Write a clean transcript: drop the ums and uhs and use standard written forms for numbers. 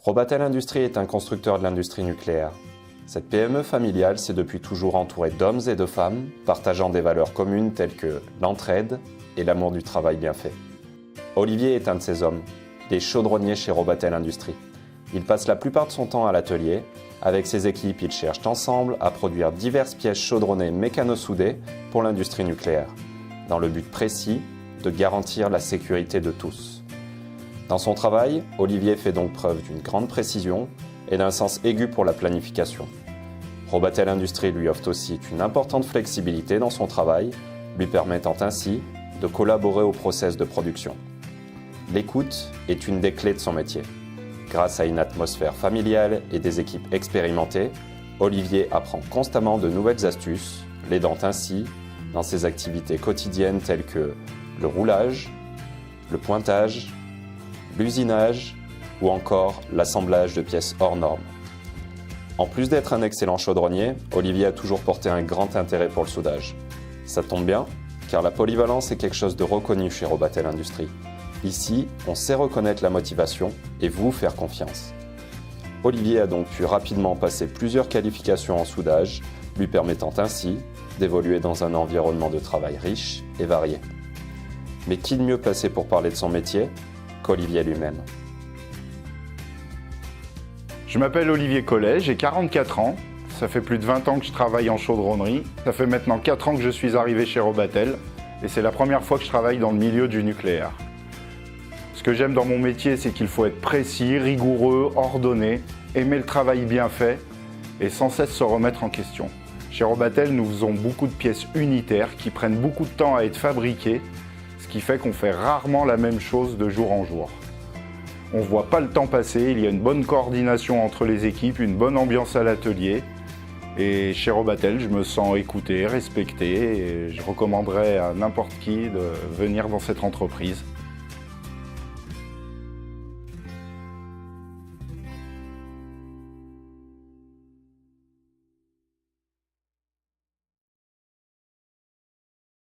Robatel Industries est un constructeur de l'industrie nucléaire. Cette PME familiale s'est depuis toujours entourée d'hommes et de femmes partageant des valeurs communes telles que l'entraide et l'amour du travail bien fait. Olivier est un de ces hommes, des chaudronniers chez Robatel Industries. Il passe la plupart de son temps à l'atelier. Avec ses équipes, ils cherchent ensemble à produire diverses pièces chaudronnées mécano-soudées pour l'industrie nucléaire, dans le but précis de garantir la sécurité de tous. Dans son travail, Olivier fait donc preuve d'une grande précision et d'un sens aigu pour la planification. Robatel Industries lui offre aussi une importante flexibilité dans son travail, lui permettant ainsi de collaborer au process de production. L'écoute est une des clés de son métier. Grâce à une atmosphère familiale et des équipes expérimentées, Olivier apprend constamment de nouvelles astuces, l'aidant ainsi dans ses activités quotidiennes telles que le roulage, le pointage, l'usinage ou encore l'assemblage de pièces hors normes. En plus d'être un excellent chaudronnier, Olivier a toujours porté un grand intérêt pour le soudage. Ça tombe bien, car la polyvalence est quelque chose de reconnu chez Robatel Industries. Ici, on sait reconnaître la motivation et vous faire confiance. Olivier a donc pu rapidement passer plusieurs qualifications en soudage, lui permettant ainsi d'évoluer dans un environnement de travail riche et varié. Mais qui de mieux placé pour parler de son métier qu'Olivier lui-même? Je m'appelle Olivier Collet, j'ai 44 ans. Ça fait plus de 20 ans que je travaille en chaudronnerie. Ça fait maintenant 4 ans que je suis arrivé chez Robatel et c'est la première fois que je travaille dans le milieu du nucléaire. Ce que j'aime dans mon métier, c'est qu'il faut être précis, rigoureux, ordonné, aimer le travail bien fait et sans cesse se remettre en question. Chez Robatel, nous faisons beaucoup de pièces unitaires qui prennent beaucoup de temps à être fabriquées, ce qui fait qu'on fait rarement la même chose de jour en jour. On ne voit pas le temps passer, il y a une bonne coordination entre les équipes, une bonne ambiance à l'atelier. Et chez Robatel, je me sens écouté, respecté et je recommanderais à n'importe qui de venir dans cette entreprise.